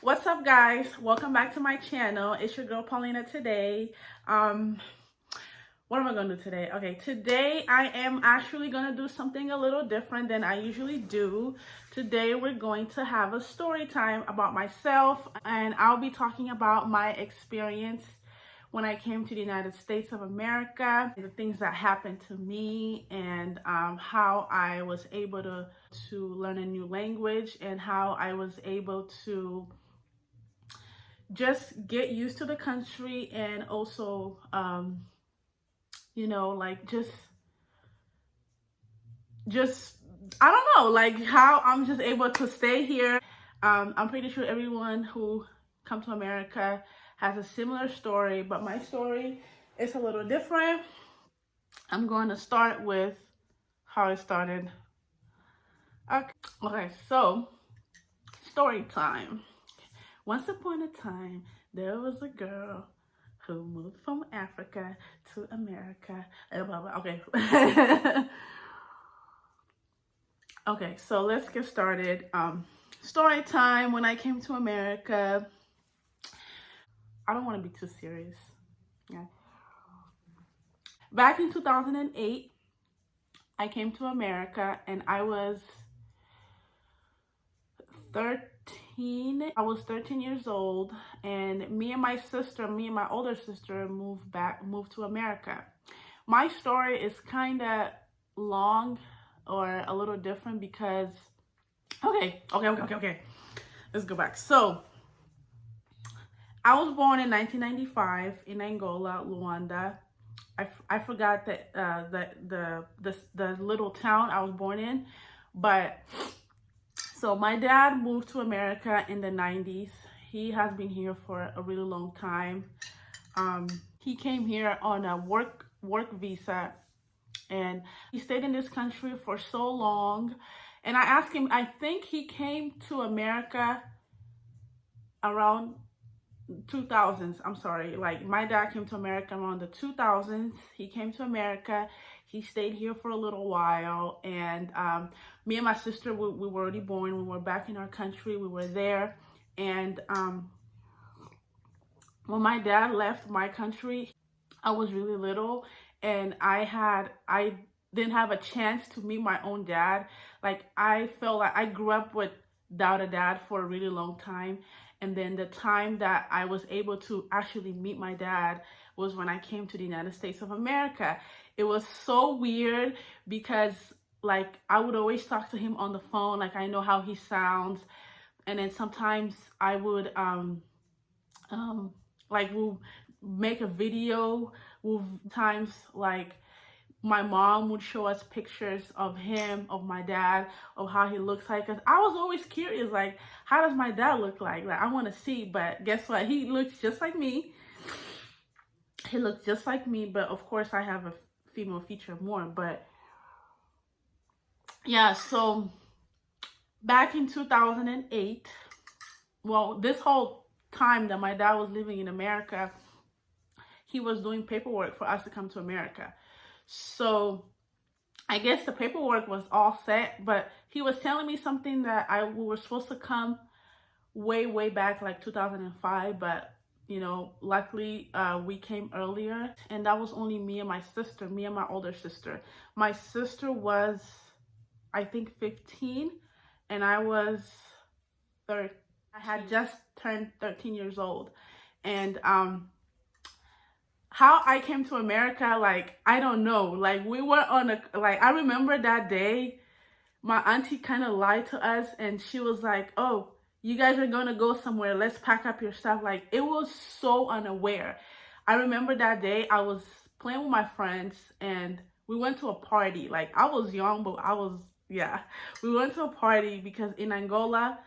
What's up, guys? Welcome back to my channel. It's your girl Paulina today. What am I gonna do today? Okay, today I am actually gonna do something a little different than I usually do. Today we're going to have a story time about myself, and I'll be talking about my experience when I came to the United States of America, the things that happened to me, and how I was able to learn a new language, and how I was able to just get used to the country, and also like just I don't know, like how I'm just able to stay here. I'm pretty sure everyone who come to America has a similar story, but my story is a little different. I'm going to start with how it started. Okay, so story time. Once upon a time, there was a girl who moved from Africa to America. Blah, blah, blah. Okay. Okay, so let's get started. Story time. When I came to America, I don't want to be too serious. Yeah. Back in 2008, I came to America and I was 13. I was 13 years old, and me and my older sister moved to America. My story is kind of long or a little different because okay. Let's go back. So, I was born in 1995 in Angola, Luanda. I forgot that the little town I was born in, but so my dad moved to America in the 90s. He has been here for a really long time. He came here on a work visa, and he stayed in this country for so long. And I asked him, I think he came to America around 2000s. I'm sorry. Like, my dad came to America around the 2000s. He came to America. He stayed here for a little while, and me and my sister, we were already born. We were back in our country. We were there, and when my dad left my country, I was really little, and I didn't have a chance to meet my own dad. Like, I felt like I grew up without a dad for a really long time. And then the time that I was able to actually meet my dad was when I came to the United States of America. It was so weird because, like, I would always talk to him on the phone. Like, I know how he sounds. And then sometimes I would, like, we'll make a video. Times, like, my mom would show us pictures of him, of my dad, of how he looks like. Cause I was always curious, like, how does my dad look like? Like, I want to see, but guess what? He looks just like me. He looks just like me, but of course I have a female feature more. But yeah, so back in 2008, well, this whole time that my dad was living in America, he was doing paperwork for us to come to America. So I guess the paperwork was all set, but he was telling me something that we were supposed to come way back, like 2005, but luckily we came earlier, and that was only me and my sister, me and my older sister. My sister was, I think, 15, and I was 13. I had just turned 13 years old, and how I came to America, like, I don't know. Like, we were I remember that day, my auntie kind of lied to us, and she was like, oh, you guys are going to go somewhere. Let's pack up your stuff. Like, it was so unaware. I remember that day I was playing with my friends, and we went to a party. Like, I was young, but we went to a party because in Angola,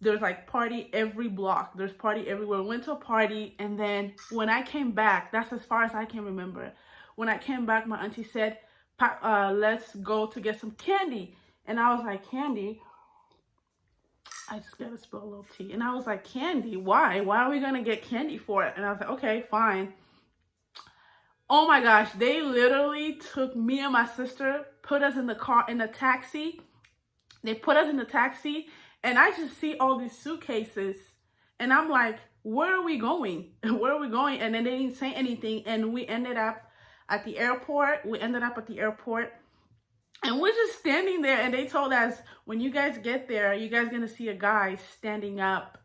there's like party every block. There's party everywhere. We went to a party, and then when I came back, that's as far as I can remember. When I came back, my auntie said, let's go to get some candy. And I was like, candy? I just gotta spill a little tea. And I was like, candy? Why? Why are we gonna get candy for it? And I was like, okay, fine. Oh my gosh, they literally took me and my sister, put us in the car, in the taxi. They put us in the taxi, and I just see all these suitcases And I'm like, where are we going? Where are we going? And then they didn't say anything. And we ended up at the airport. And we're just standing there. And they told us, when you guys get there, you guys going to see a guy standing up.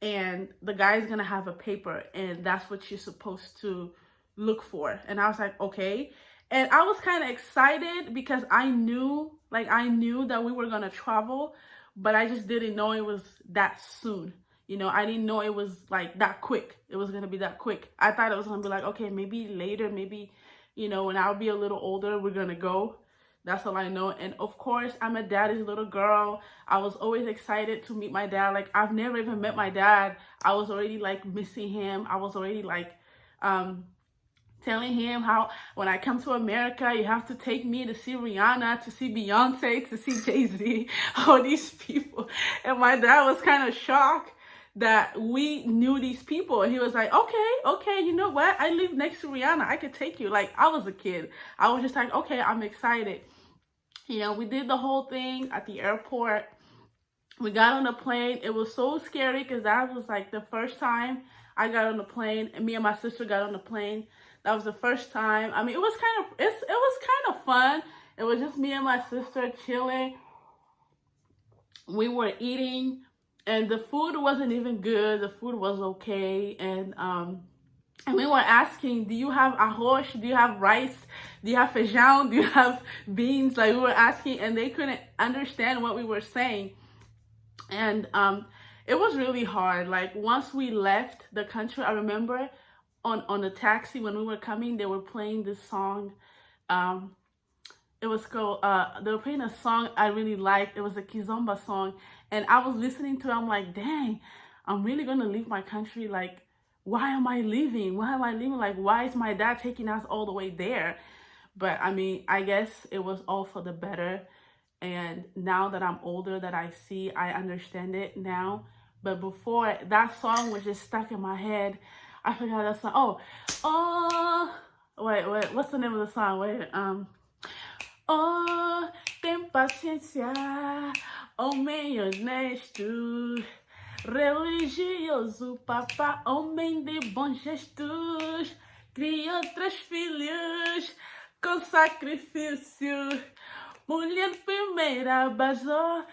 And the guy's going to have a paper. And that's what you're supposed to look for. And I was like, okay. And I was kind of excited because I knew that we were going to travel. But I just didn't know it was that soon. You know, I didn't know it was like that quick. It was going to be that quick. I thought it was going to be like, okay, maybe later, maybe, you know, when I'll be a little older, we're going to go. That's all I know. And of course, I'm a daddy's little girl. I was always excited to meet my dad. Like, I've never even met my dad. I was already like missing him. I was already like, telling him how when I come to America, you have to take me to see Rihanna, to see Beyonce, to see Jay-Z, all these people. And my dad was kind of shocked that we knew these people. And he was like, okay, you know what? I live next to Rihanna. I could take you. Like, I was a kid. I was just like, okay, I'm excited. You know, we did the whole thing at the airport. We got on the plane. It was so scary because that was like the first time I got on the plane, and me and my sister got on the plane. That was the first time. I mean, it was kind of fun. It was just me and my sister chilling. We were eating, and the food wasn't even good. The food was okay, and we were asking, do you have arroz? Do you have rice? Do you have feijão? Do you have beans? Like, we were asking, and they couldn't understand what we were saying. And it was really hard. Like, once we left the country, I remember on the taxi when we were coming, they were playing this song. It was called, they were playing a song I really liked. It was a Kizomba song. And I was listening to it. I'm like, dang, I'm really going to leave my country. Like, why am I leaving? Why am I leaving? Like, why is my dad taking us all the way there? But I mean, I guess it was all for the better. And now that I'm older, that I see, I understand it now. But before, that song was just stuck in my head. I forgot that song. Wait, what's the name of the song? Wait, tem paciência, homem honesto, religioso, papá, homem de bons gestos, criou 3 filhos com sacrifício. Mulher primeira basou.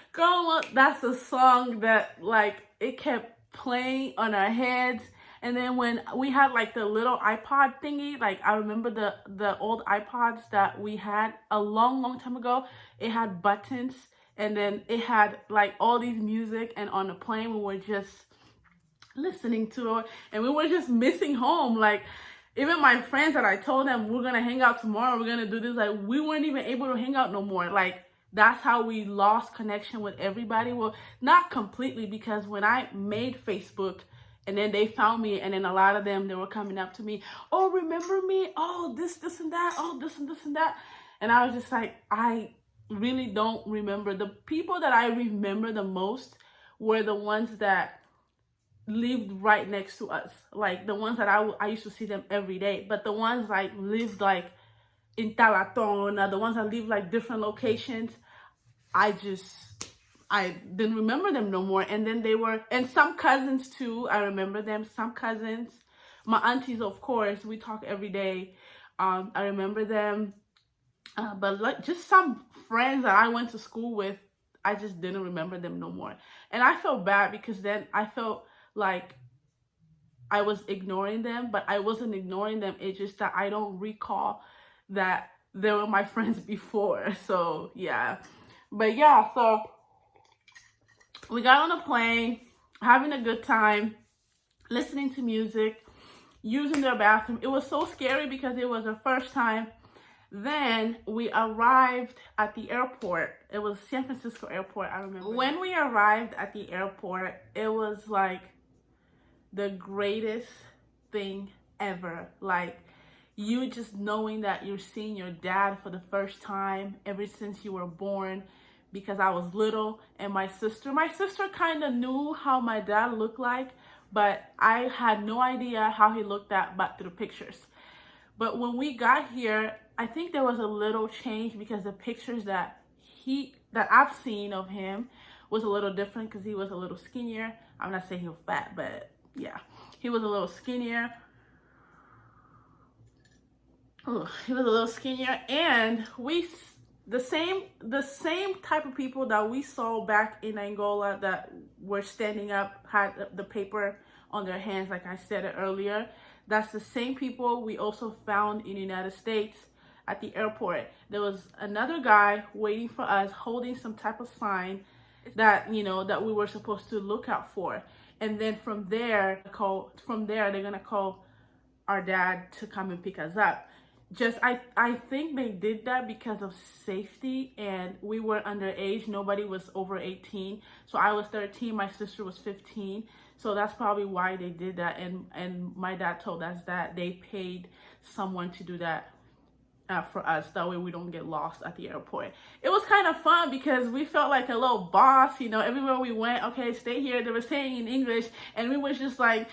That's a song that, like, it kept playing on our heads. And then when we had like the little iPod thingy, like, I remember the old iPods that we had a long time ago. It had buttons, and then it had like all these music, and on the plane we were just listening to it, and we were just missing home. Like, even my friends that I told them we're gonna hang out tomorrow, we're gonna do this, like, we weren't even able to hang out no more. Like, that's how we lost connection with everybody. Well, not completely, because when I made Facebook, and then they found me, and then a lot of them, they were coming up to me, oh, remember me? Oh, this and that. Oh, this and that. And I was just like, I really don't remember. The people that I remember the most were the ones that lived right next to us. Like, the ones that I used to see them every day. But the ones like lived like in Talatona, the ones that live like different locations, I didn't remember them no more. And then and some cousins too, I remember them, some cousins. My aunties, of course, we talk every day. I remember them. But like, just some friends that I went to school with, I just didn't remember them no more. And I felt bad, because then I felt like I was ignoring them, but I wasn't ignoring them. It's just that I don't recall that they were my friends before. So yeah. But yeah, so we got on a plane, having a good time, listening to music, using their bathroom. It was so scary because it was the first time. Then we arrived at the airport. It was San Francisco airport, I remember. When we arrived at the airport, it was like the greatest thing ever. Like, you just knowing that you're seeing your dad for the first time ever since you were born. Because I was little, and my sister kind of knew how my dad looked like, but I had no idea how he looked but through pictures. But when we got here, I think there was a little change, because the pictures that I've seen of him was a little different, because he was a little skinnier. I'm not saying he was fat, but yeah, he was a little skinnier. Ugh, he was a little skinnier, and the same type of people that we saw back in Angola that were standing up had the paper on their hands, like I said earlier. That's the same people we also found in the United States at the airport. There was another guy waiting for us, holding some type of sign that that we were supposed to look out for, and then from there, they're gonna call our dad to come and pick us up. Just I think they did that because of safety, and we were underage. Nobody was over 18. So I was 13, my sister was 15. So that's probably why they did that. And my dad told us that they paid someone to do that for us. That way we don't get lost at the airport. It was kind of fun because we felt like a little boss, everywhere we went. Okay, stay here. They were saying in English, and we were just like,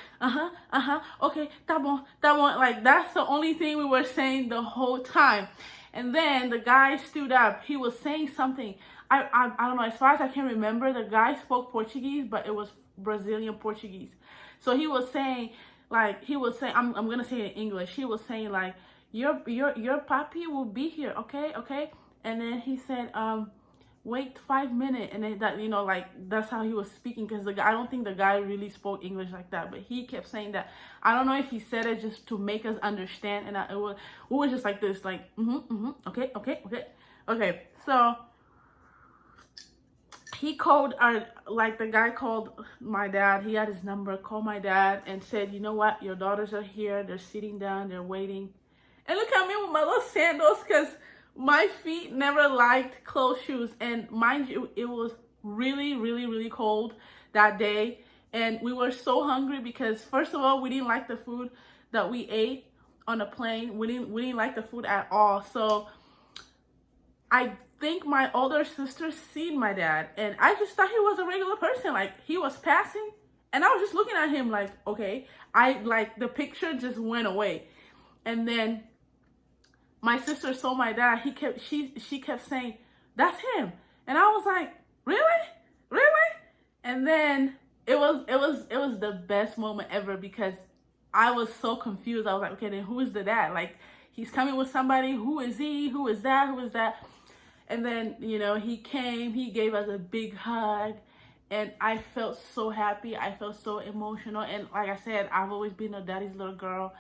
okay, tá bom. Like, that's the only thing we were saying the whole time. And then the guy stood up. He was saying something. I don't know, as far as I can remember, the guy spoke Portuguese, but it was Brazilian Portuguese. So he was saying, I'm gonna say it in English. He was saying like, your papi will be here, okay. And then he said, wait 5 minutes. And then that, like, that's how he was speaking, because I don't think the guy really spoke English like that, but he kept saying that. I don't know if he said it just to make us understand, and we were just like this, like, okay. So he called the guy called my dad. He had his number, called my dad and said, you know what, your daughters are here, they're sitting down, they're waiting. And look at me with my little sandals, because my feet never liked closed shoes. And mind you, it was really, really, really cold that day. And we were so hungry because, first of all, we didn't like the food that we ate on the plane. We didn't like the food at all. So I think my older sister seen my dad, and I just thought he was a regular person. Like, he was passing, and I was just looking at him like, okay. The picture just went away. And then my sister saw my dad. She kept saying, that's him. And I was like, really? And then it was the best moment ever, because I was so confused. I was like, okay, then who is the dad? Like, he's coming with somebody. Who is he? Who is that? And then, he came, he gave us a big hug, and I felt so happy. I felt so emotional. And like I said, I've always been a daddy's little girl.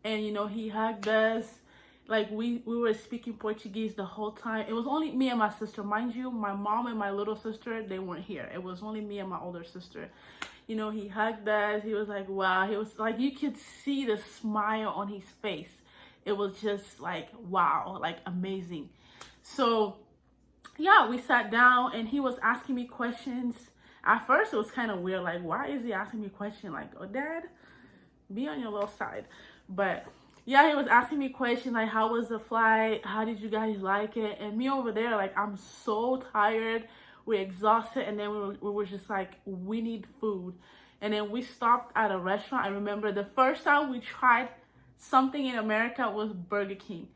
And, he hugged us. Like, we were speaking Portuguese the whole time. It was only me and my sister. Mind you, my mom and my little sister, they weren't here. It was only me and my older sister. He hugged us. He was like, wow. He was like, you could see the smile on his face. It was just like, wow, like amazing. So, yeah, we sat down and he was asking me questions. At first, it was kind of weird. Like, why is he asking me questions? Like, oh, Dad, be on your little side. But yeah, he was asking me questions like, how was the flight? How did you guys like it? And me over there, like, I'm so tired. We're exhausted. And then we were just like, we need food. And then we stopped at a restaurant. I remember the first time we tried something in America was Burger King.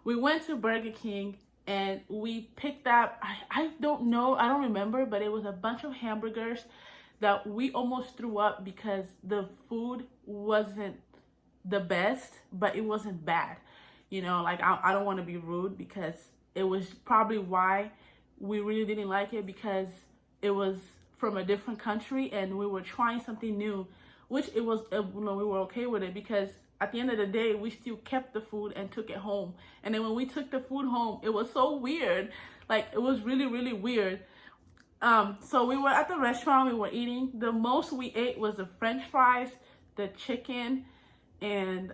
We went to Burger King and we picked up, I don't know, I don't remember, but it was a bunch of hamburgers that we almost threw up because the food wasn't the best, but it wasn't bad. Like, I don't want to be rude, because it was probably why we really didn't like it, because it was from a different country and we were trying something new, which it was, we were okay with it, because at the end of the day, we still kept the food and took it home. And then when we took the food home, it was so weird. Like, it was really, really weird. So we were at the restaurant, we were eating. The most we ate was the French fries, the chicken, and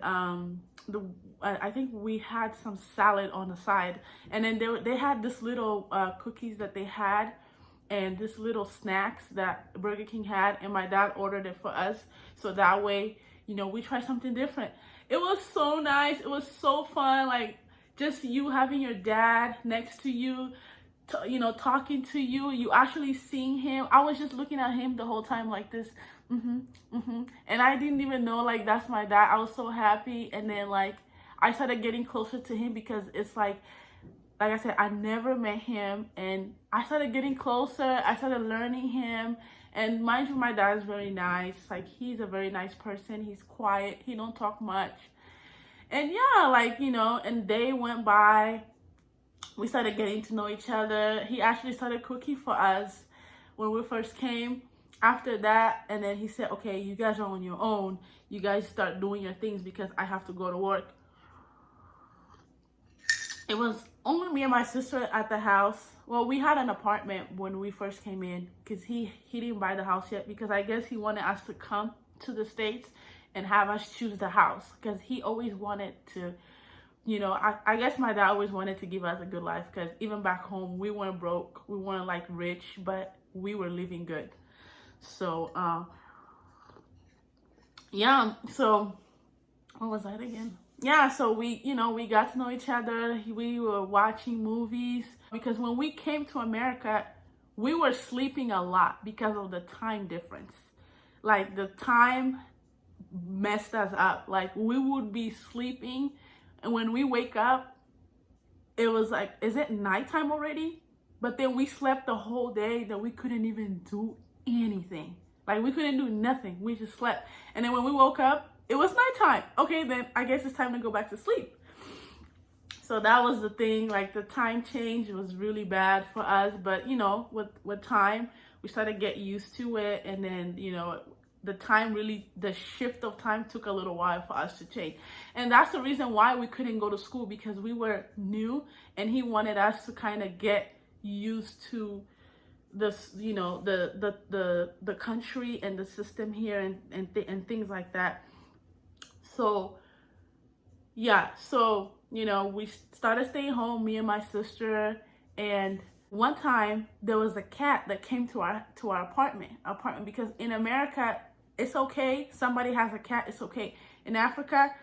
I think we had some salad on the side. And then they had this little cookies that they had, and this little snacks that Burger King had, and my dad ordered it for us, so that way, we try something different. It was so nice. It was so fun. Like, just you having your dad next to you, talking to you. You actually seeing him. I was just looking at him the whole time like this. And I didn't even know, like, that's my dad. I was so happy. And then, like, I started getting closer to him, because it's like, like I said, I never met him, and I started getting closer. I started learning him, and mind you, my dad is very nice. Like, he's a very nice person. He's quiet. He don't talk much. And yeah, like, you know, and day went by. We started getting to know each other. He actually started cooking for us when we first came. After that, and then he said, okay, you guys are on your own. You guys start doing your things because I have to go to work. It was only me and my sister at the house. Well, we had an apartment when we first came in because he didn't buy the house yet, because I guess he wanted us to come to the States and have us choose the house, because he always wanted to, you know, I guess my dad always wanted to give us a good life, because even back home, we weren't broke. We weren't like rich, but we were living good. So, yeah, so what was that again? Yeah, so we, you know, we got to know each other. We were watching movies, because when we came to America, we were sleeping a lot because of the time difference. Like, the time messed us up. Like, we would be sleeping, and when we wake up, it was like, is it nighttime already? But then we slept the whole day that we couldn't even do anything. Like, we couldn't do nothing. We just slept. And then when we woke up, it was nighttime. Okay, then I guess it's time to go back to sleep. So that was the thing. Like, the time change was really bad for us. But, you know, with time, we started to get used to it. And then, you know, the shift of time took a little while for us to change. And that's the reason why we couldn't go to school, because we were new, and he wanted us to kind of get used to this, you know, the country and the system here, and things like that. So yeah, so, you know, we started staying home, me and my sister. And one time there was a cat that came to our apartment, because in America, it's okay. Somebody has a cat, it's okay. In Africa,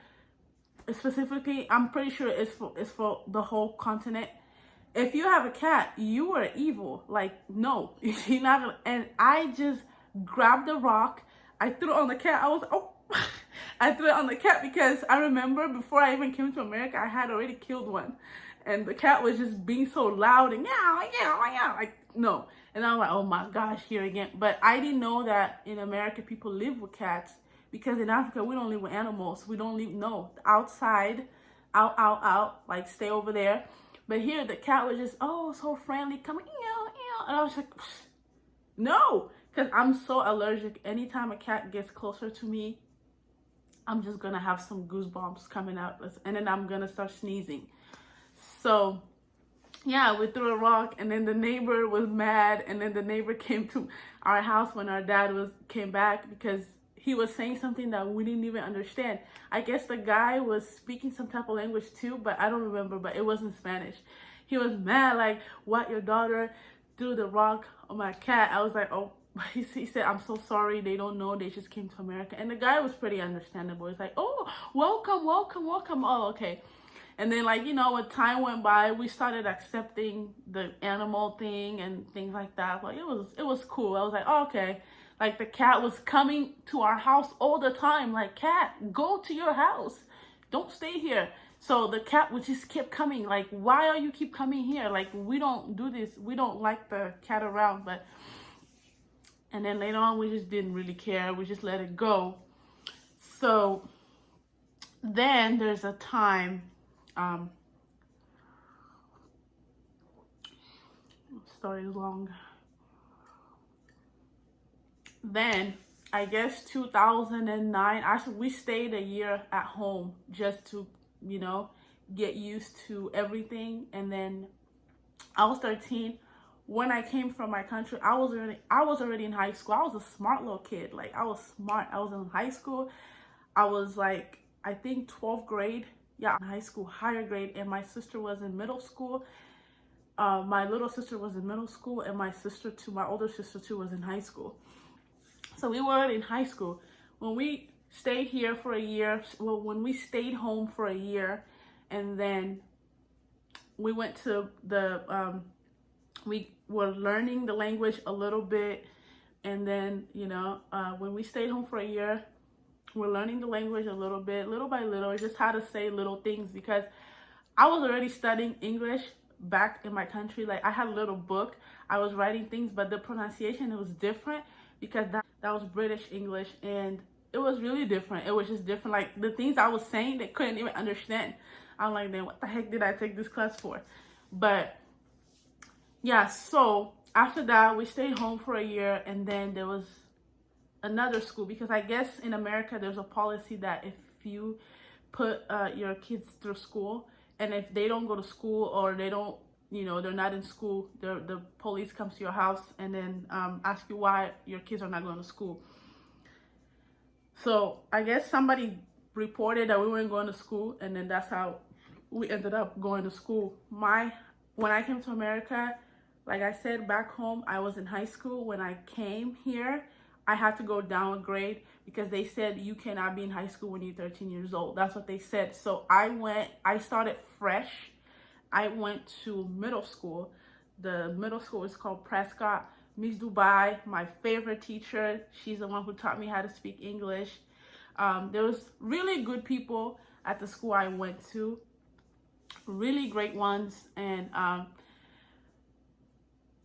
specifically, I'm pretty sure it's for the whole continent. If you have a cat, you are evil. Like, no, you're not gonna. And I just grabbed the rock. I threw it on the cat. I was, oh, I threw it on the cat, because I remember before I even came to America, I had already killed one. And the cat was just being so loud and yeah, like, no. And I'm like, oh my gosh, here again. But I didn't know that in America, people live with cats, because in Africa, we don't live with animals. We don't live, no, outside, out, like, stay over there. But here, the cat was just, oh, so friendly, coming, and I was like, no, because I'm so allergic. Anytime a cat gets closer to me, I'm just gonna have some goosebumps coming out, and then I'm gonna start sneezing. So yeah, we threw a rock, and then the neighbor was mad, and then the neighbor came to our house when our dad came back, because he was saying something that we didn't even understand. I guess the guy was speaking some type of language too, but I don't remember, but it wasn't Spanish. He was mad, like, what, your daughter threw the rock on my cat? I was like, oh, he said, I'm so sorry, they don't know, they just came to America. And the guy was pretty understandable. He's like, oh, welcome. Oh, okay. And then, like, you know, when time went by, we started accepting the animal thing and things like that. Like, it was cool. I was like, oh, okay. Like, the cat was coming to our house all the time. Like, cat, go to your house. Don't stay here. So the cat would just keep coming. Like, why are you keep coming here? Like, we don't do this. We don't like the cat around. But, and then later on, we just didn't really care. We just let it go. So then there's a time, story is long. Then I guess 2009, actually we stayed a year at home just to, you know, get used to everything. And then I was 13 when I came from my country. I was already in high school. I was a smart little kid. Like, I was smart. I was in high school. I was like, I think 12th grade. Yeah, in high school, higher grade. And my sister was in middle school. My little sister was in middle school, and my older sister too, was in high school. So we were in high school. When we stayed here for a year, well, when we stayed home for a year, and then we went to we were learning the language a little bit. And then, you know, when we stayed home for a year, we're learning the language a little bit, little by little, just how to say little things, because I was already studying English back in my country, like I had a little book, I was writing things, but the pronunciation, it was different because that was British English, and it was really different. It was just different. Like the things I was saying, they couldn't even understand. I'm like, then what the heck did I take this class for? But yeah, so after that, we stayed home for a year, and then there was another school, because I guess in America there's a policy that if you put your kids through school, and if they don't go to school, or they don't, they're not in school, the police comes to your house and then ask you why your kids are not going to school. So I guess somebody reported that we weren't going to school, and then that's how we ended up going to school. When I came to America, like I said, back home, I was in high school. When I came here, I had to go down a grade because they said you cannot be in high school when you're 13 years old. That's what they said. So I started fresh. I went to middle school. The middle school is called Prescott. Miss Dubai, my favorite teacher. She's the one who taught me how to speak English. There was really good people at the school I went to. Really great ones. And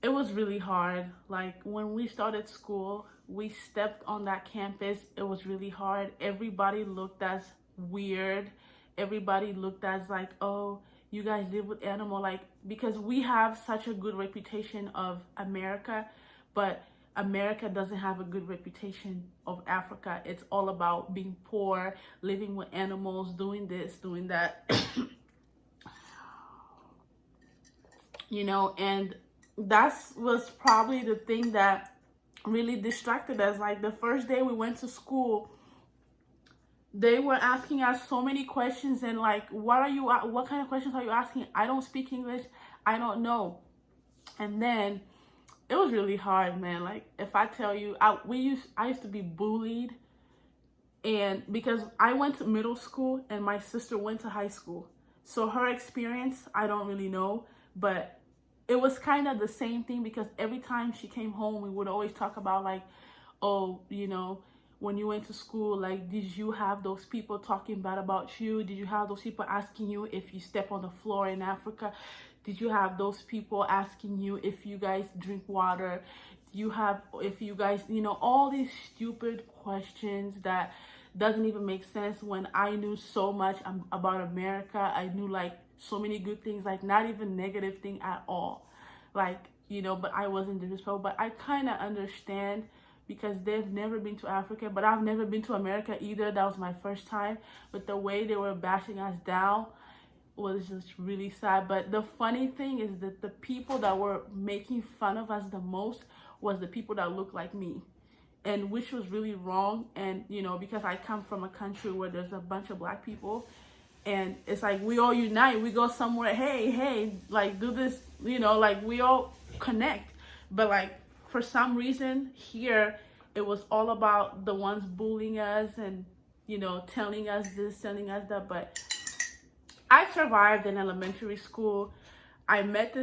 it was really hard. Like when we started school, we stepped on that campus. It was really hard. Everybody looked as weird. Everybody looked as like, oh, you guys live with animal, like, because we have such a good reputation of America, but America doesn't have a good reputation of Africa. It's all about being poor, living with animals, doing this, doing that. And that was probably the thing that really distracted us. Like the first day we went to school, they were asking us so many questions, and like, what kind of questions are you asking? I don't speak English. I don't know. And then it was really hard, man. Like if I tell you, I used to be bullied, and because I went to middle school and my sister went to high school, so her experience I don't really know, but it was kind of the same thing, because every time she came home, we would always talk about like, oh, when you went to school, like, did you have those people talking bad about you? Did you have those people asking you if you step on the floor in Africa? Did you have those people asking you if you guys drink water? If you guys, all these stupid questions that doesn't even make sense, when I knew so much about America. I knew like so many good things, like not even negative thing at all. Like, but I wasn't disrespectful, but I kind of understand, because they've never been to Africa, but I've never been to America either. That was my first time. But the way they were bashing us down was just really sad. But the funny thing is that the people that were making fun of us the most was the people that looked like me, and which was really wrong. And because I come from a country where there's a bunch of black people, and it's like we all unite, we go somewhere, hey, like do this, like we all connect. But like for some reason here, it was all about the ones bullying us and telling us this, telling us that. But I survived in elementary school. I met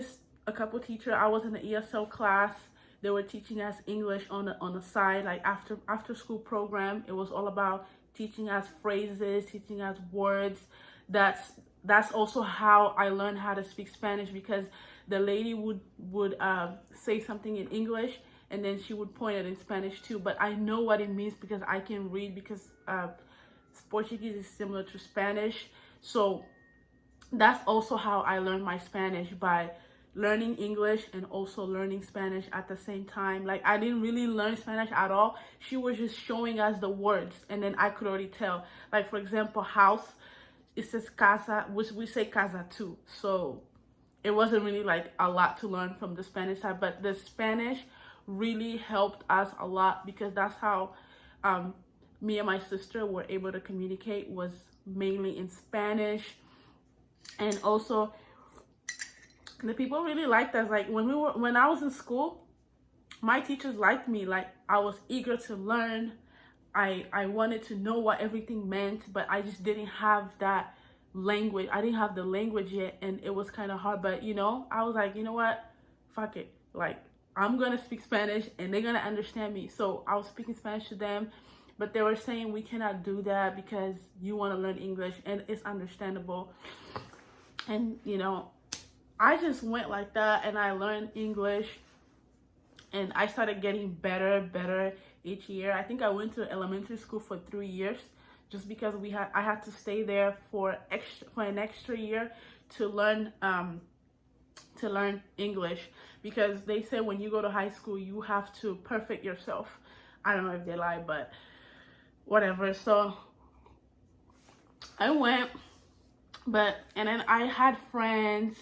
a couple teacher. I was in the ESL class. They were teaching us English on the side, like after school program. It was all about teaching us phrases, teaching us words. That's also how I learned how to speak Spanish, because the lady would say something in English, and then she would point it in Spanish too. But I know what it means because I can read, because Portuguese is similar to Spanish. So that's also how I learned my Spanish, by learning English and also learning Spanish at the same time. Like I didn't really learn Spanish at all. She was just showing us the words, and then I could already tell. Like for example, house, it says casa, which we say casa too. So it wasn't really like a lot to learn from the Spanish side, but the Spanish really helped us a lot, because that's how me and my sister were able to communicate, was mainly in Spanish. And also the people really liked us. Like when I was in school, my teachers liked me. Like I was eager to learn. I wanted to know what everything meant, but I just didn't have that language. I didn't have the language yet, and it was kind of hard. But I was like, you know what, fuck it, like I'm gonna speak Spanish and they're gonna understand me. So I was speaking Spanish to them, but they were saying we cannot do that because you want to learn English, and it's understandable. And I just went like that and I learned English, and I started getting better each year. I think I went to elementary school for 3 years just because I had to stay there for an extra year to learn English, because they say when you go to high school you have to perfect yourself. I don't know if they lie, but whatever. So I went, and then I had friends.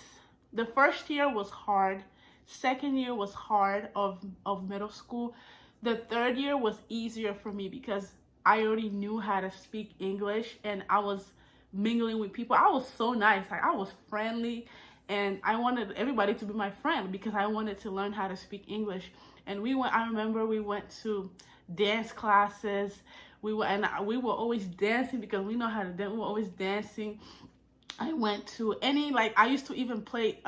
The first year was hard. Second year was hard of middle school. The third year was easier for me because I already knew how to speak English and I was mingling with people. I was so nice. Like, I was friendly and I wanted everybody to be my friend because I wanted to learn how to speak English. And I remember we went to dance classes. We were always dancing because we know how to dance. We were always dancing. I went to I used to even play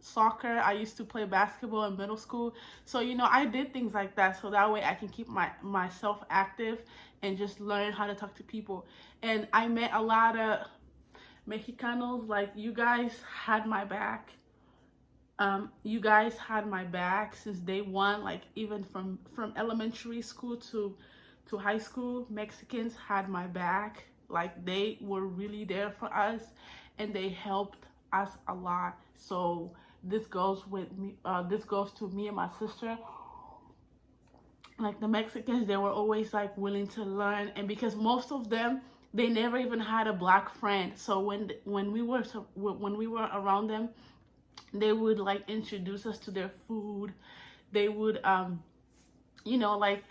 soccer. I used to play basketball in middle school. So, I did things like that so that way I can keep myself active and just learn how to talk to people. And I met a lot of Mexicanos. Like, you guys had my back. You guys had my back since day one. Like, even from elementary school to high school, Mexicans had my back. Like, they were really there for us and they helped us a lot. So this goes with me. This goes to me and my sister. Like, the Mexicans, they were always like willing to learn, and because most of them, they never even had a black friend. So when we were around them, they would like introduce us to their food. They would like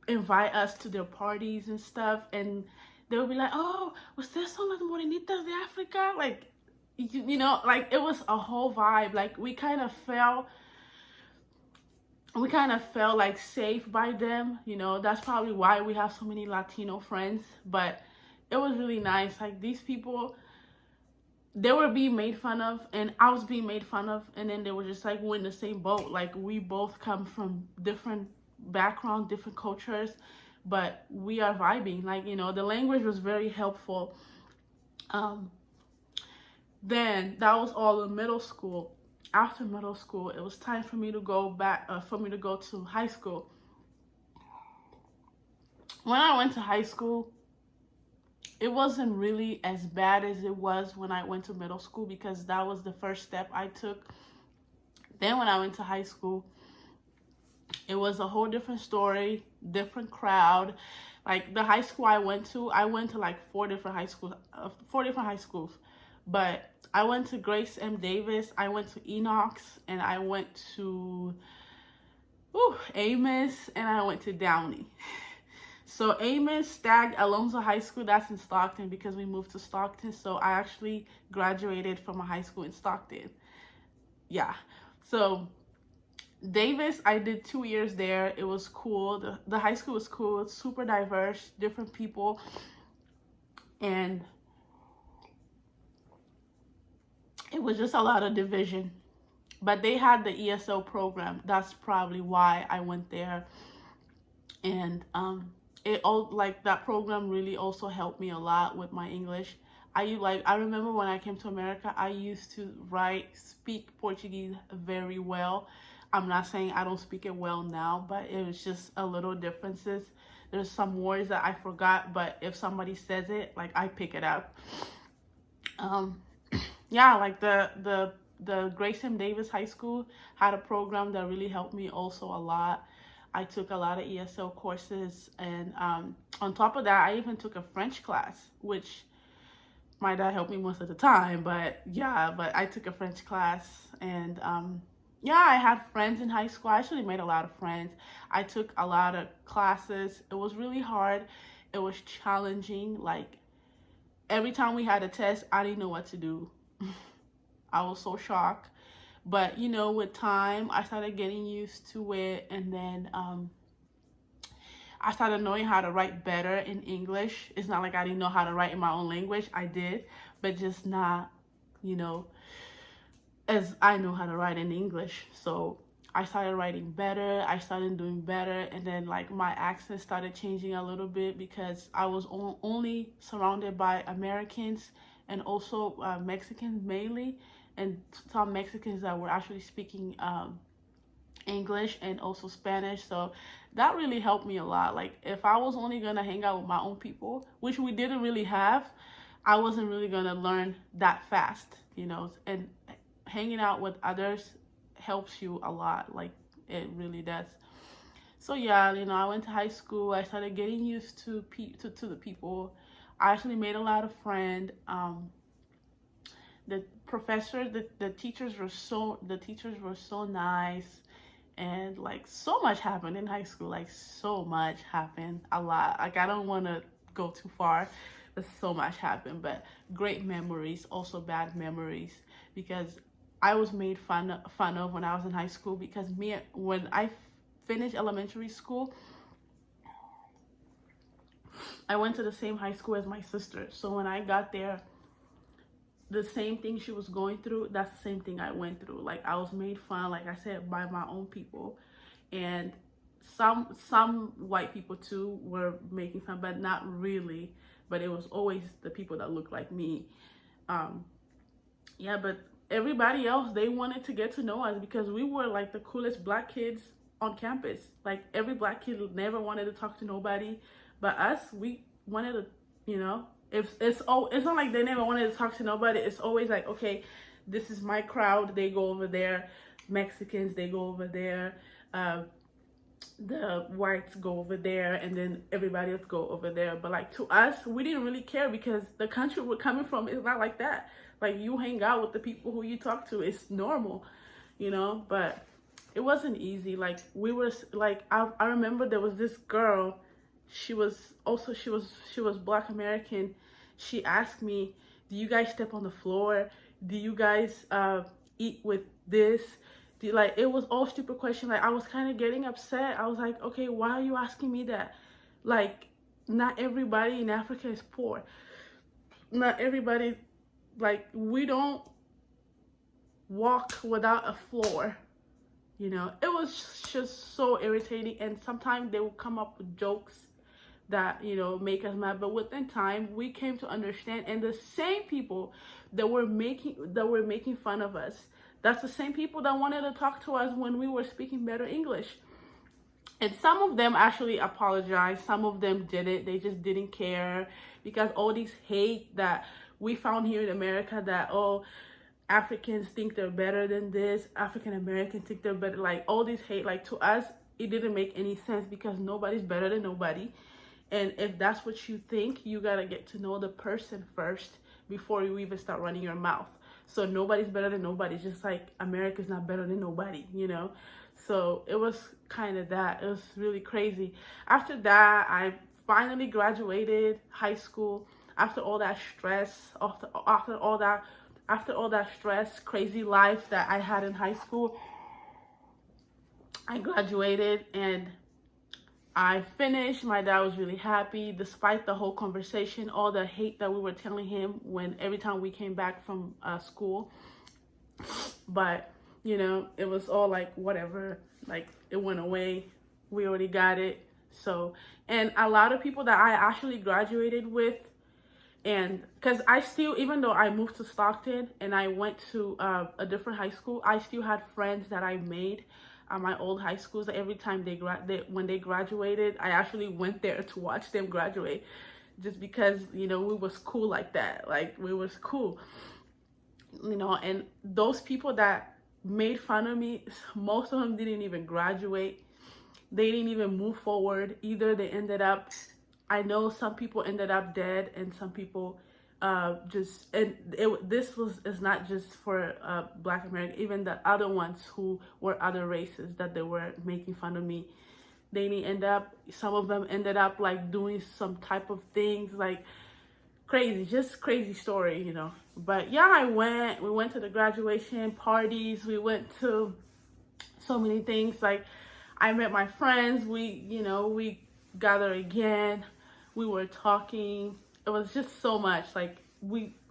invite us to their parties and stuff, and they would be like, "Oh, ustedes son las morenitas de Africa?" Like, like, it was a whole vibe. Like, we kind of felt like safe by them. That's probably why we have so many Latino friends. But it was really nice. Like, these people, they were being made fun of and I was being made fun of, and then they were just like, we're in the same boat. Like, we both come from different backgrounds, different cultures, but we are vibing. Like, the language was very helpful. Then that was all in middle school. After middle school, it was time for me to go to high school. When I went to high school, it wasn't really as bad as it was when I went to middle school, because that was the first step I took. Then when I went to high school, it was a whole different story, different crowd. Like, the high school I went to like four different high schools. But I went to Grace M. Davis, I went to Enox, and I went to Amos, and I went to Downey. So Amos, Stagg, Alonzo High School, that's in Stockton because we moved to Stockton. So I actually graduated from a high school in Stockton. Yeah. So Davis, I did 2 years there. It was cool. The high school was cool. It's super diverse, different people. And it was just a lot of division. But they had the ESL program. That's probably why I went there. And that program really also helped me a lot with my English. I remember when I came to America, I used to speak Portuguese very well. I'm not saying I don't speak it well now, but it was just a little differences. There's some words that I forgot, but if somebody says it, like, I pick it up. Yeah, like the Grace M. Davis High School had a program that really helped me also a lot. I took a lot of ESL courses, and on top of that, I even took a French class, which my dad helped me most of the time, but I took a French class, and I had friends in high school. I actually made a lot of friends. I took a lot of classes. It was really hard. It was challenging. Like, every time we had a test, I didn't know what to do. I was so shocked. But, with time, I started getting used to it. And then I started knowing how to write better in English. It's not like I didn't know how to write in my own language. I did, but just not, as I know how to write in English. So I started writing better. I started doing better. And then, like, my accent started changing a little bit because I was only surrounded by Americans and also Mexicans mainly. and some Mexicans that were actually speaking English and also Spanish. So that really helped me a lot. Like if I was only gonna hang out with my own people, which we didn't really have, I wasn't really gonna learn that fast, you know. And hanging out with others helps you a lot. Like it really does. So yeah, you know, I went to high school. I started getting used to to the people. I actually made a lot of friends. The professors, the teachers were so nice, and like so much happened in high school. Like so much happened, a lot. Like I don't want to go too far, but so much happened. But great memories, also bad memories, because I was made fun of when I was in high school, because when I finished elementary school, I went to the same high school as my sister. So when I got there, the same thing she was going through, that's the same thing I went through. Like I was made fun, like I said, by my own people, and some white people too were making fun, but not really. But it was always the people that looked like me. Yeah, but everybody else, they wanted to get to know us because we were like the coolest black kids on campus. Like every black kid never wanted to talk to nobody, but us, we wanted to, you know. It's not like they never wanted to talk to nobody. It's always like, okay, this is my crowd. They go over there. Mexicans, they go over there. The whites go over there, and then everybody else go over there. But like to us, we didn't really care because the country we're coming from is not like that. Like you hang out with the people who you talk to. It's normal, you know. But it wasn't easy. Like we were like I remember there was this girl. She was Black American. She asked me, do you guys step on the floor? Do you guys eat with this? Like it was all stupid questions. Like I was kind of getting upset. I was like, okay, why are you asking me that? Like not everybody in Africa is poor. Not everybody, like we don't walk without a floor. You know, it was just so irritating. And sometimes they would come up with jokes that, you know, make us mad, but within time we came to understand. And the same people that were making fun of us, that's the same people that wanted to talk to us when we were speaking better English. And some of them actually apologized, some of them didn't. They just didn't care, because all these hate that we found here in America, that oh, Africans think they're better than this, African Americans think they're better, like all this hate, like to us it didn't make any sense, because nobody's better than nobody. And if that's what you think, you gotta get to know the person first before you even start running your mouth. So nobody's better than nobody, just like America's not better than nobody, you know? So it was kind of that. It was really crazy. After that, I finally graduated high school. After all that stress, after all that stress, crazy life that I had in high school, I graduated and I finished. My dad was really happy, despite the whole conversation, all the hate that we were telling him every time we came back from school. But, you know, it was all like, whatever, like it went away. We already got it. So, and a lot of people that I actually graduated with, and because I still, even though I moved to Stockton and I went to a different high school, I still had friends that I made at my old high schools. Every time when they graduated, I actually went there to watch them graduate, just because, you know, we was cool like that. Like we was cool, you know. And those people that made fun of me, most of them didn't even graduate. They didn't even move forward. Either they ended up, I know some people ended up dead, and some people this is not just for Black American, even the other ones who were other races that they were making fun of me, some of them ended up like doing some type of things, like crazy, just crazy story, you know. But yeah, we went to the graduation parties, we went to so many things. Like I met my friends, we gathered again, we were talking. It was just so much. Like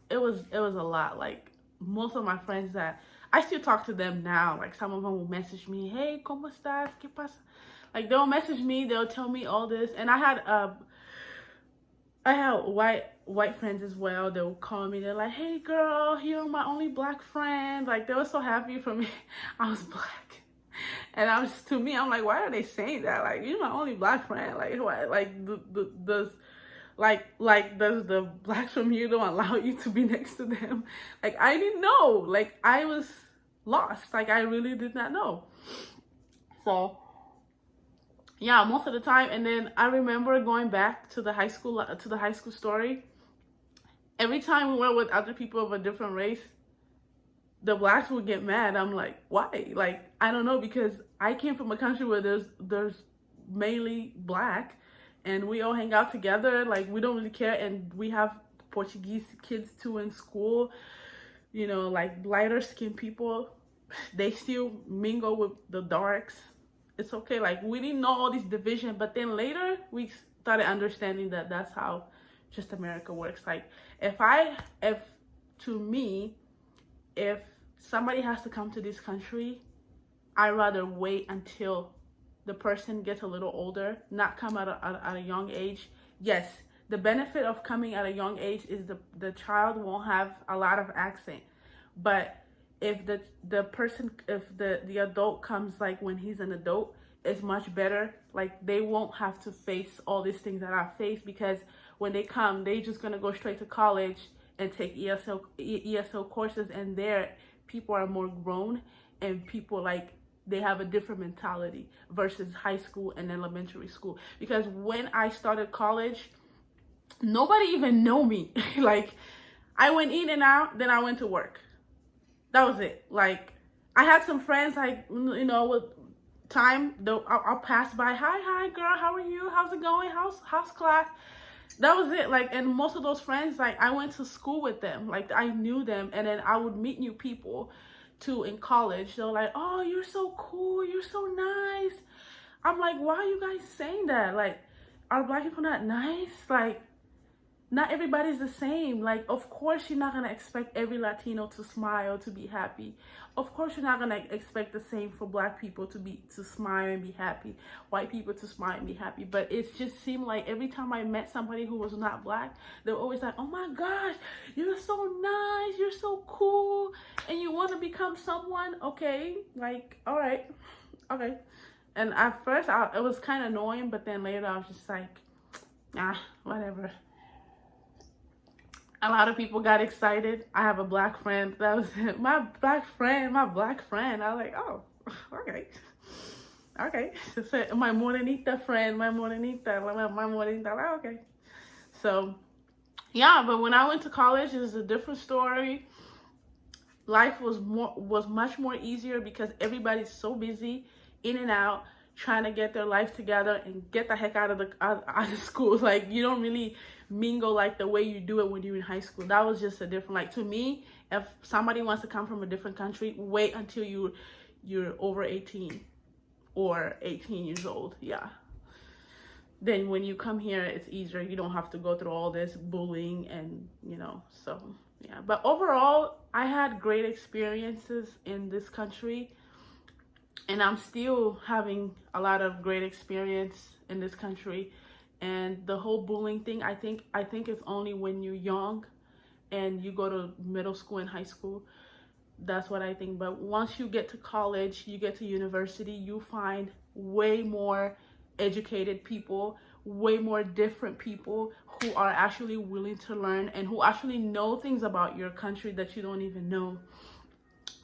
it was a lot. Like most of my friends that I still talk to them now. Like some of them will message me, hey, ¿cómo estás? ¿Qué pasa? Like they'll message me, they'll tell me all this. And I had I have white friends as well. They'll call me. They're like, "Hey, girl, you're my only black friend." Like they were so happy for me. I was black, and I was to me, I'm like, why are they saying that? Like you're my only black friend. Like what? Like does does the blacks from here don't allow you to be next to them? Like I didn't know. Like I was lost. Like I really did not know. So yeah, most of the time. And then I remember going back to the high school story. Every time we went with other people of a different race, the blacks would get mad. I'm like, why? Like I don't know, because I came from a country where there's mainly black, and we all hang out together. Like we don't really care, and we have Portuguese kids too in school. You know, like lighter skinned people, they still mingle with the darks. It's okay. Like we didn't know all these division, but then later we started understanding that that's how just America works. Like if to me, if somebody has to come to this country, I rather wait until the person gets a little older, not come at a young age. Yes, the benefit of coming at a young age is the child won't have a lot of accent. But if the person, if the adult comes like when he's an adult, it's much better. Like they won't have to face all these things that I face, because when they come, they just gonna go straight to college and take ESL courses, and there people are more grown, and people like they have a different mentality versus high school and elementary school. Because when I started college, nobody even know me. Like I went in and out, then I went to work. That was it. Like I had some friends, like with time, though I'll pass by, hi girl, how are you, how's it going, how's class. That was it. Like, and most of those friends, like I went to school with them, like I knew them, and then I would meet new people too in college. They're like, oh, you're so cool, you're so nice. I'm like, why are you guys saying that? Like, are black people not nice? Like, not everybody's the same. Like, of course, you're not gonna expect every Latino to smile, to be happy. Of course, you're not gonna expect the same for black people to smile and be happy, white people to smile and be happy. But it just seemed like every time I met somebody who was not black, they were always like, "Oh my gosh, you're so nice, you're so cool, and you want to become someone." Okay, like, all right, okay. And at first, it was kind of annoying, but then later I was just like, whatever. A lot of people got excited. I have a black friend. That was it. My black friend. I was like, oh, okay. Okay. So my morenita friend, my morenita. Like, okay. So, yeah, but when I went to college, it was a different story. Life was much more easier because everybody's so busy, in and out, trying to get their life together and get the heck out of school. Like you don't really mingle like the way you do it when you're in high school. That was just a different, like to me, if somebody wants to come from a different country, wait until you're over 18 or 18 years old. Yeah. Then when you come here, it's easier. You don't have to go through all this bullying and so yeah. But overall, I had great experiences in this country. And I'm still having a lot of great experience in this country. And the whole bullying thing, I think it's only when you're young and you go to middle school and high school. That's what I think. But once you get to college, you get to university, you find way more educated people, way more different people who are actually willing to learn and who actually know things about your country that you don't even know.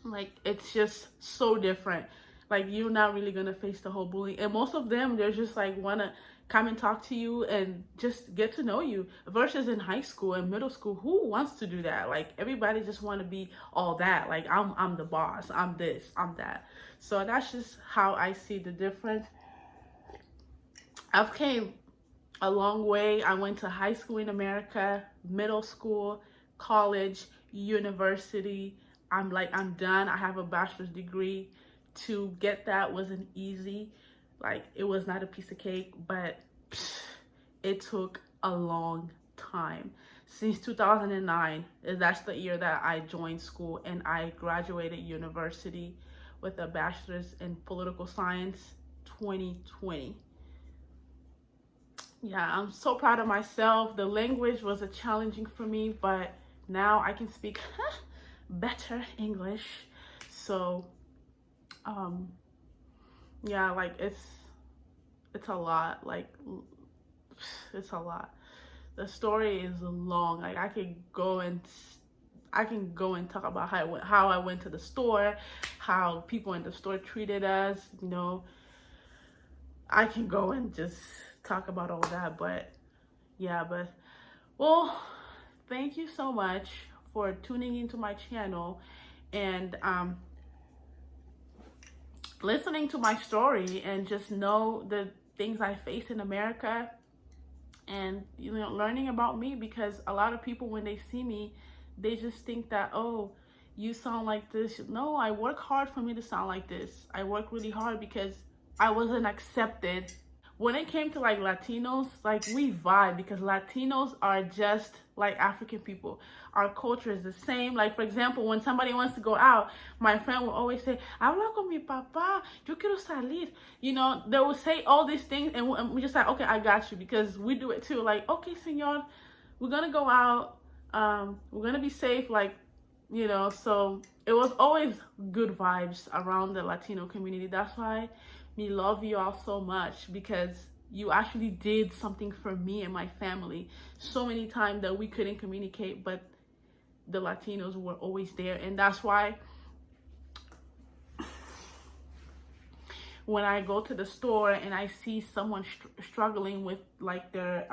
Like, it's just so different. Like, you're not really gonna face the whole bullying, and most of them, they're just like wanna come and talk to you and just get to know you, versus in high school and middle school, who wants to do that? Like, everybody just want to be all that, like I'm the boss, I'm this, I'm that. So that's just how I see the difference. I've came a long way. I went to high school in America, middle school, college, university. I'm done. I have a bachelor's degree. To get that wasn't easy. Like, it was not a piece of cake, but it took a long time. Since 2009, that's the year that I joined school, and I graduated university with a bachelor's in political science 2020. yeah, I'm so proud of myself. The language was a challenging for me, but now I can speak better English. So, um, yeah, like it's a lot. Like it's a lot. The story is long. Like I can go and talk about how I went to the store, how people in the store treated us. You know, I can go and just talk about all that. But yeah, but well, thank you so much for tuning into my channel and listening to my story and just know the things I face in America and learning about me, because a lot of people when they see me they just think that, oh, you sound like this. No, I work hard for me to sound like this. I work really hard because I wasn't accepted. When it came to like Latinos, like we vibe because Latinos are just like African people. Our culture is the same. Like for example, when somebody wants to go out, my friend will always say, "Habla con mi papá, yo quiero salir." You know, they will say all these things, and we just like, okay, I got you, because we do it too. Like, okay, señor, we're gonna go out. We're gonna be safe. Like, so it was always good vibes around the Latino community. That's why we love you all so much, because you actually did something for me and my family so many times that we couldn't communicate, but the Latinos were always there. And that's why when I go to the store and I see someone struggling with like they're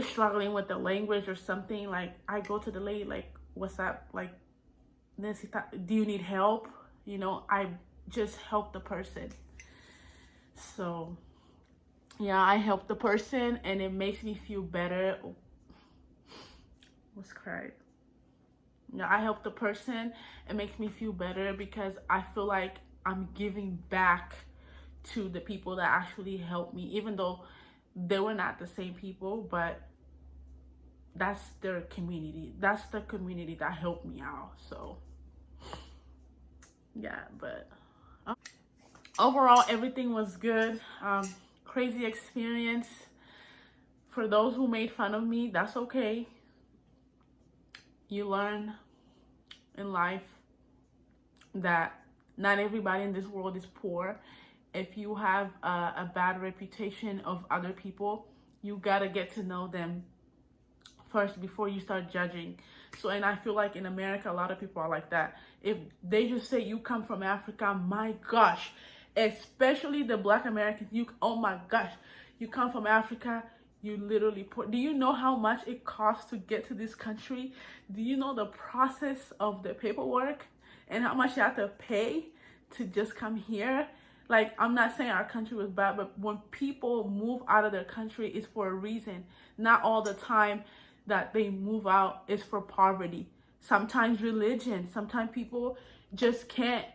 struggling with the language or something, like I go to the lady like, what's up, like, do you need help? I just help the person. So yeah, I help the person and it makes me feel better. What's cried? Yeah, I help the person. It makes me feel better because I feel like I'm giving back to the people that actually helped me, even though they were not the same people, but that's their community. That's the community that helped me out. So yeah, but overall everything was good. Crazy experience. For those who made fun of me, that's okay. You learn in life that not everybody in this world is poor. If you have a bad reputation of other people, you gotta get to know them first before you start judging. So, and I feel like in America, a lot of people are like that. If they just say you come from Africa, my gosh, especially the Black Americans, oh my gosh, you come from Africa, you literally poor. Do you know how much it costs to get to this country? Do you know the process of the paperwork and how much you have to pay to just come here? Like, I'm not saying our country was bad, but when people move out of their country, it's for a reason. Not all the time that they move out is for poverty. Sometimes religion. Sometimes people just can't,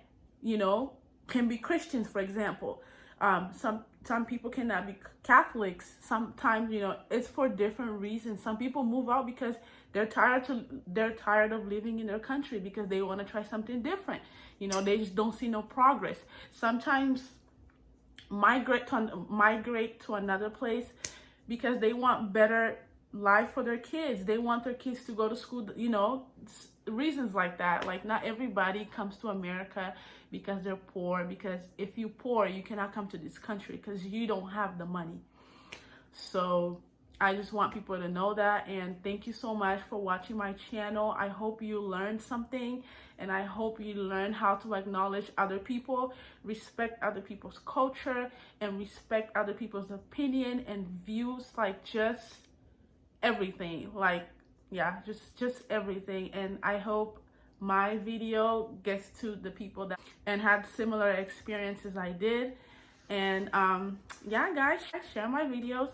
can be Christians, for example. Some people cannot be Catholics. Sometimes, it's for different reasons. Some people move out because they're tired of living in their country, because they want to try something different. They just don't see no progress. Sometimes migrate to another place because they want better life for their kids. They want their kids to go to school, reasons like that. Like, not everybody comes to America because they're poor, because if you're poor, you cannot come to this country because you don't have the money. So I just want people to know that. And thank you so much for watching my channel. I hope you learned something, and I hope you learn how to acknowledge other people, respect other people's culture, and respect other people's opinion and views. Like, just everything. Like, yeah, just everything. And I hope my video gets to the people that and had similar experiences I did. And yeah, guys, share my videos,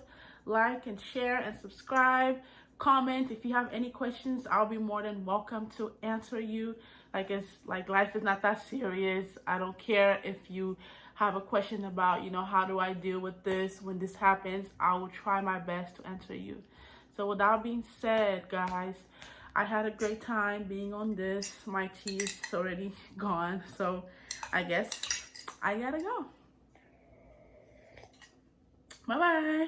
like and share and subscribe, comment. If you have any questions, I'll be more than welcome to answer you. Like, it's like, life is not that serious. I don't care if you have a question about, how do I deal with this when this happens. I will try my best to answer you. So with that being said, guys, I had a great time being on this. My tea is already gone, so I guess I gotta go. Bye bye.